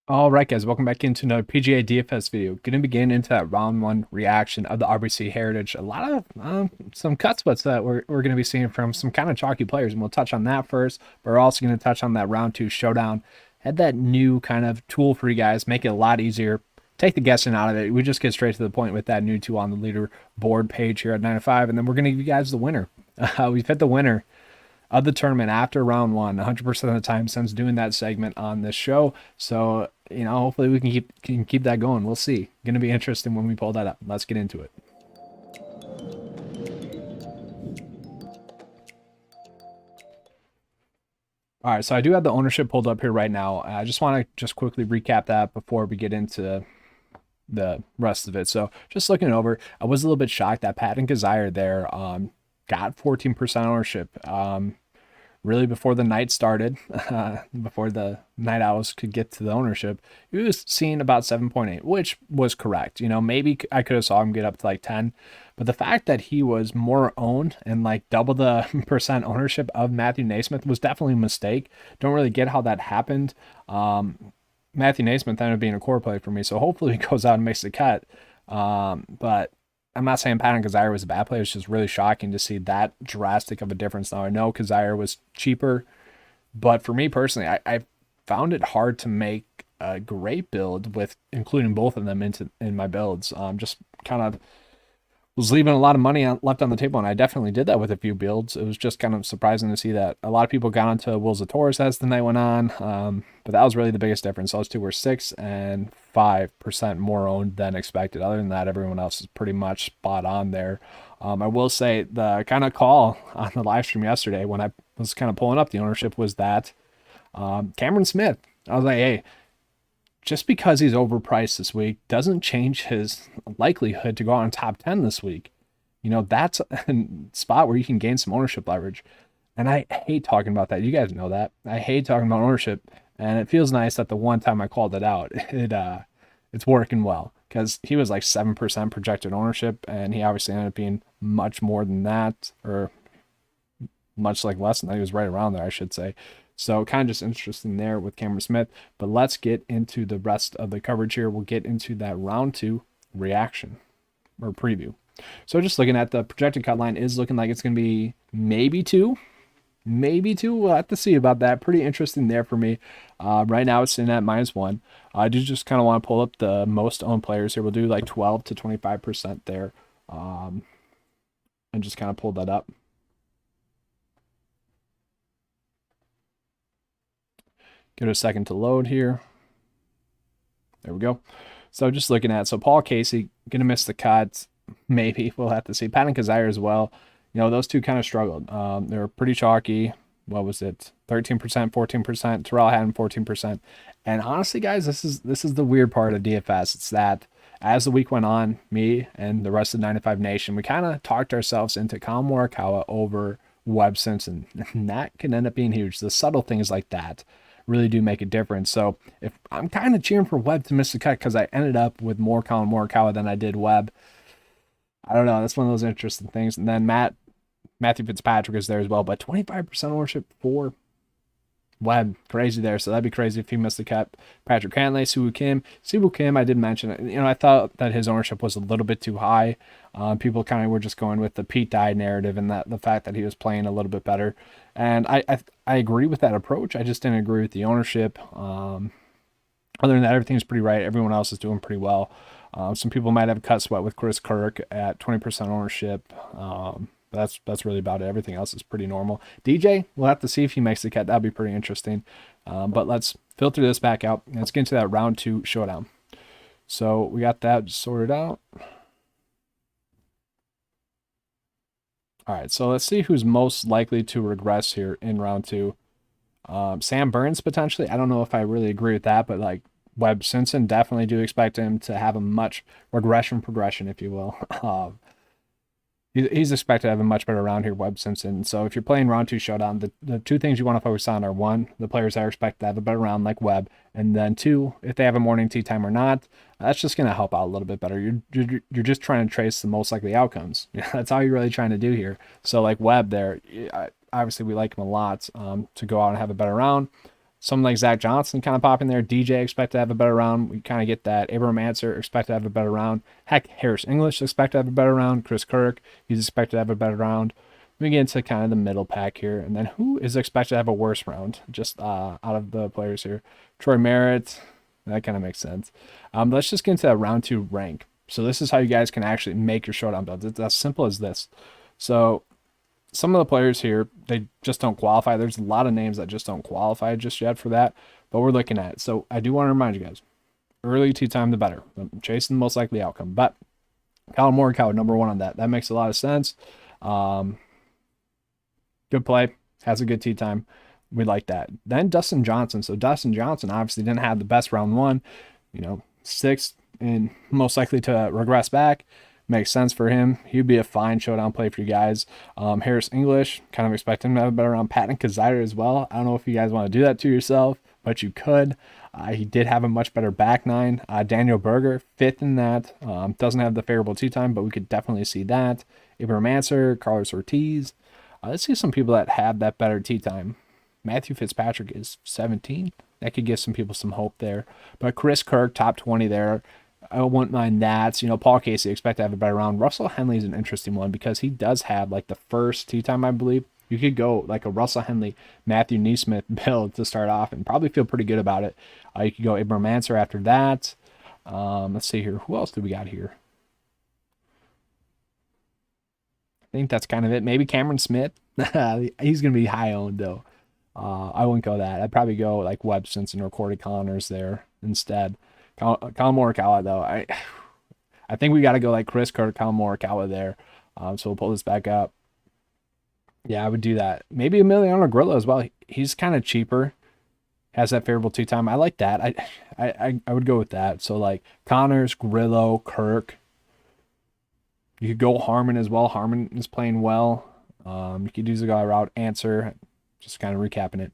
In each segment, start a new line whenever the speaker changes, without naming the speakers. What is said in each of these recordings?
All right, guys, welcome back into another PGA DFS video. Going to be getting into that round one reaction of the RBC Heritage. A lot of some cut splits that we're going to be seeing from some kind of chalky players, and we'll touch on that first. But we're also going to touch on that round two showdown. Had that new kind of tool for you guys, make it a lot easier. Take the guessing out of it. We just get straight to the point with that new tool on the leaderboard page here at 9 to 5, and then we're going to give you guys the winner. We've hit the winner of the tournament after round one 100% of the time since doing that segment on this show. So, hopefully we can keep that going. We'll see. Going to be interesting when we pull that up. Let's get into it. All right, so I do have the ownership pulled up here right now. I just want to just quickly recap that before we get into the rest of it. So just looking over, I was a little bit shocked that Patton Kizzire there got 14% ownership. Really before the night started, before the night owls could get to the ownership, he was seeing about 7.8, which was correct. Maybe I could have saw him get up to like 10, but the fact that he was more owned and like double the percent ownership of Matthew Naismith was definitely a mistake. Don't really get how that happened. Matthew Naismith ended up being a core play for me, so hopefully he goes out and makes the cut. But I'm not saying Patton Kizzire was a bad player. It's just really shocking to see that drastic of a difference. Now, I know Kizzire was cheaper, but for me personally, I found it hard to make a great build with including both of them in my builds. Just kind of was leaving a lot of money left on the table, and I definitely did that with a few builds. It was just kind of surprising to see that a lot of people got onto Will Zalatoris as the night went on, but that was really the biggest difference. Those two were 6 and 5% more owned than expected. Other than that, everyone else is pretty much spot on there. I will say the kind of call on the live stream yesterday when I was kind of pulling up the ownership was that Cameron Smith. I was like, hey, just because he's overpriced this week doesn't change his likelihood to go on top 10 this week. That's a spot where you can gain some ownership leverage. And I hate talking about that. You guys know that. I hate talking about ownership. And it feels nice that the one time I called it out, it's working well. Because he was like 7% projected ownership, and he obviously ended up being much more than that, or much like less than that. He was right around there, I should say. So kind of just interesting there with Cameron Smith. But let's get into the rest of the coverage here. We'll get into that round two reaction or preview. So just looking at the projected cut line is looking like it's going to be maybe two. Maybe two. We'll have to see about that. Pretty interesting there for me. Right now it's sitting at -1. I do just kind of want to pull up the most owned players here. We'll do like 12 to 25% there. And just kind of pull that up. Give it a second to load here. There we go. So just looking at, so Paul Casey, going to miss the cut. Maybe we'll have to see. Patton Kizzire as well. Those two kind of struggled. They were pretty chalky. What was it? 13%, 14%. Terrell Hatton, 14%. And honestly, guys, this is the weird part of DFS. It's that as the week went on, me and the rest of the 95 Nation, we kind of talked ourselves into Collin Morikawa over Webb Simpson. And that can end up being huge. The subtle things like that really do make a difference. So if I'm kind of cheering for Webb to miss the cut because I ended up with more Collin Morikawa than I did Webb. I don't know. That's one of those interesting things. And then Matthew Fitzpatrick is there as well, but 25% ownership for Webb, crazy there. So that'd be crazy if he missed the cut. Patrick Cantlay, Siwoo Kim, I did mention it. I thought that his ownership was a little bit too high. People kind of were just going with the Pete Dye narrative and that the fact that he was playing a little bit better. And I agree with that approach. I just didn't agree with the ownership. Other than that, everything's pretty right. Everyone else is doing pretty well. Some people might have a cut sweat with Chris Kirk at 20% ownership. That's really about it. Everything else is pretty normal. DJ, we'll have to see if he makes the cut. That'd be pretty interesting. But let's filter this back out. Let's get into that round two showdown. So we got that sorted out. All right, so let's see who's most likely to regress here in round two. Sam Burns, potentially. I don't know if I really agree with that, but like Webb Simpson, definitely do expect him to have a much progression, if you will. He's expected to have a much better round here, Webb Simpson. So if you're playing round two showdown, the two things you want to focus on are, one, the players that are expected to have a better round like Webb, and then two, if they have a morning tee time or not. That's just going to help out a little bit better. You're just trying to trace the most likely outcomes. That's all you're really trying to do here. So like Webb there, obviously we like him a lot to go out and have a better round. Someone like Zach Johnson kind of popping there. DJ expect to have a better round. We kind of get that. Abraham Answer expect to have a better round. Heck, Harris English expect to have a better round. Chris Kirk, he's expected to have a better round. We get into kind of the middle pack here. And then who is expected to have a worse round? Just out of the players here. Troy Merritt. That kind of makes sense. Let's just get into that round 2 rank. So this is how you guys can actually make your showdown builds. It's as simple as this. So some of the players here, they just don't qualify. There's a lot of names that just don't qualify just yet for that, but we're looking at it. So I do want to remind you guys, early tee time, the better. I'm chasing the most likely outcome, but Collin Morikawa, number 1 on that. That makes a lot of sense. Good play, has a good tee time. We like that. Then Dustin Johnson. So Dustin Johnson obviously didn't have the best round 1, 6th, and most likely to regress back. Makes sense for him. He'd be a fine showdown play for you guys. Harris English, kind of expect him to have a better round. Patton Kizzire as well. I don't know if you guys want to do that to yourself, but you could. He did have a much better back 9. Daniel Berger, 5th in that. Doesn't have the favorable tee time, but we could definitely see that. Abraham Answer, Carlos Ortiz. Let's see some people that have that better tee time. Matthew Fitzpatrick is 17. That could give some people some hope there. But Chris Kirk, top 20 there. I wouldn't mind that. Paul Casey, expect to have a better round. Russell Henley is an interesting one because he does have like the first tee time, I believe. You could go like a Russell Henley, Matthew Neesmith build to start off and probably feel pretty good about it. You could go Abraham Answer after that. Let's see here. Who else do we got here? I think that's kind of it. Maybe Cameron Smith. He's going to be high owned though. I wouldn't go that. I'd probably go like Webb Simpson or Corey Connors there instead. Collin Morikawa, though, I think we got to go like Chris Kirk, Collin Morikawa there. So we'll pull this back up. Yeah, I would do that. Maybe Emiliano Grillo as well. He's kind of cheaper. Has that favorable tee time. I like that. I would go with that. So like Connors, Grillo, Kirk. You could go Harmon as well. Harmon is playing well. You could use the guy route. Answer. Just kind of recapping it.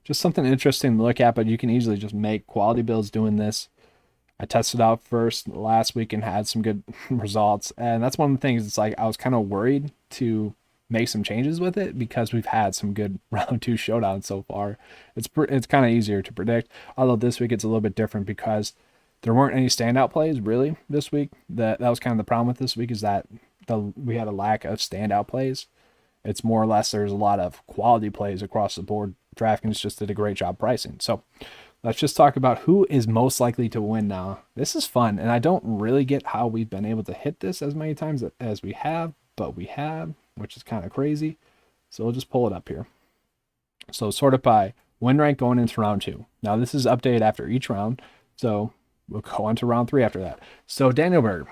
Just something interesting to look at, but you can easily just make quality builds doing this. I tested out first last week and had some good results. And that's one of the things. It's like I was kind of worried to make some changes with it because we've had some good round 2 showdowns so far. It's kind of easier to predict. Although this week it's a little bit different because there weren't any standout plays really this week. That was kind of the problem with this week is that we had a lack of standout plays. It's more or less there's a lot of quality plays across the board. DraftKings just did a great job pricing. So let's just talk about who is most likely to win now. This is fun, and I don't really get how we've been able to hit this as many times as we have, but we have, which is kind of crazy. So we'll just pull it up here. So sort of by win rank going into round 2. Now this is updated after each round, so we'll go on to round 3 after that. So Daniel Berger,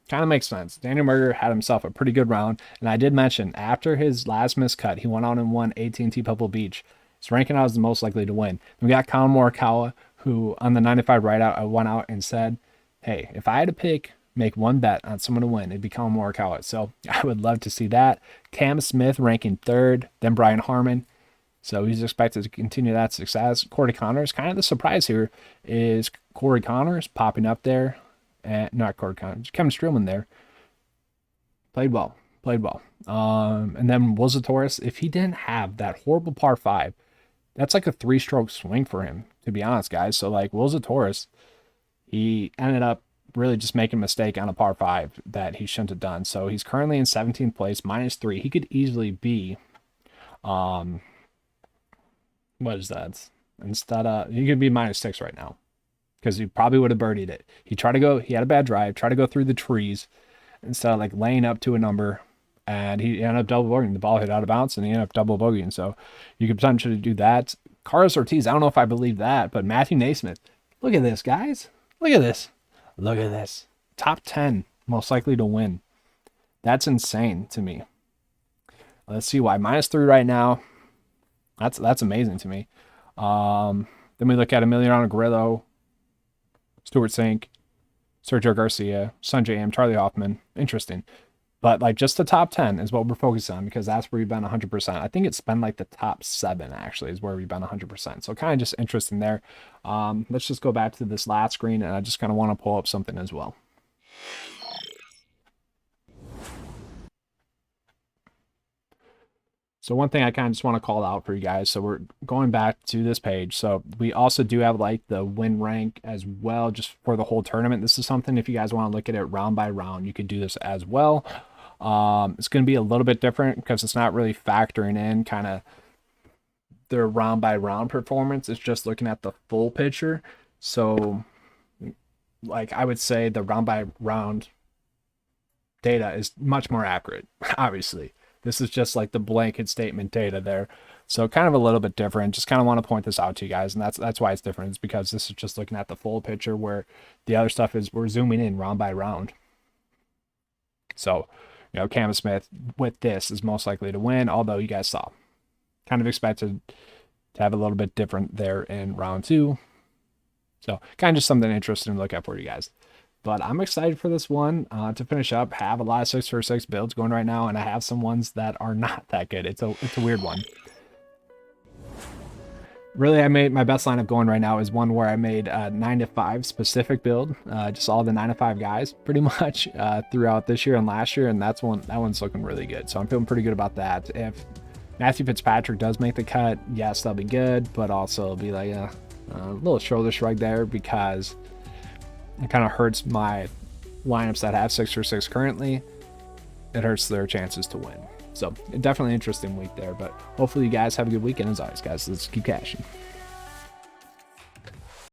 kind of makes sense. Daniel Berger had himself a pretty good round, and I did mention after his last miscut, he went out and won AT&T Pebble Beach. He's ranking out as the most likely to win. We got Collin Morikawa, who on the 95 write out, I went out and said, hey, if I had to make one bet on someone to win, it'd be Collin Morikawa. So I would love to see that. Cam Smith ranking 3rd, then Brian Harmon. So he's expected to continue that success. Corey Connors, kind of the surprise here is Corey Connors popping up there. And not Corey Connors, Kevin Streelman there. Played well. And then Will Zalatoris, if he didn't have that horrible par 5, that's like a 3-stroke swing for him, to be honest, guys. So like Will Zalatoris, he ended up really just making a mistake on a par 5 that he shouldn't have done. So he's currently in 17th place, -3. He could easily be, what is that? Instead, he could be -6 right now because he probably would have birdied it. He had a bad drive, tried to go through the trees instead of like laying up to a number. And he ended up double bogeying. The ball hit out of bounds, and he ended up double bogeying. So you could potentially do that. Carlos Ortiz, I don't know if I believe that, but Matthew Naismith. Look at this, guys. Look at this. Top 10, most likely to win. That's insane to me. Let's see why. -3 right now. That's amazing to me. Then we look at Emiliano Grillo, Stuart Sink, Sergio Garcia, Sanjay M, Charlie Hoffman. Interesting. But like just the top 10 is what we're focused on because that's where we've been 100%. I think it's been like the top 7 actually is where we've been 100%. So kind of just interesting there. Let's just go back to this last screen and I just kind of want to pull up something as well. So one thing I kind of just want to call out for you guys. So we're going back to this page. So we also do have like the win rank as well, just for the whole tournament. This is something, if you guys want to look at it round by round, you could do this as well. It's going to be a little bit different because it's not really factoring in kind of their round by round performance. It's just looking at the full picture. So like I would say the round by round data is much more accurate, obviously. This is just like the blanket statement data there. So kind of a little bit different. Just kind of want to point this out to you guys. And that's why it's different, is because this is just looking at the full picture, where the other stuff is we're zooming in round by round. So, you know, Cam Smith with this is most likely to win, although you guys saw kind of expected to have a little bit different there in round 2. So kind of just something interesting to look at for you guys. But I'm excited for this one to finish up. Have a lot of 6-for-6 builds going right now, and I have some ones that are not that good. It's a weird one. Really, I made my best lineup going right now is one where I made a 9-to-5 specific build, just all the 9-to-5 guys pretty much throughout this year and last year, and that one's looking really good. So I'm feeling pretty good about that. If Matthew Fitzpatrick does make the cut, yes, that'll be good, but also it'll be like a little shoulder shrug there, because it kind of hurts my lineups that have 6-for-6 currently. It hurts their chances to win. So definitely an interesting week there, but hopefully you guys have a good weekend. As always, guys, let's keep cashing.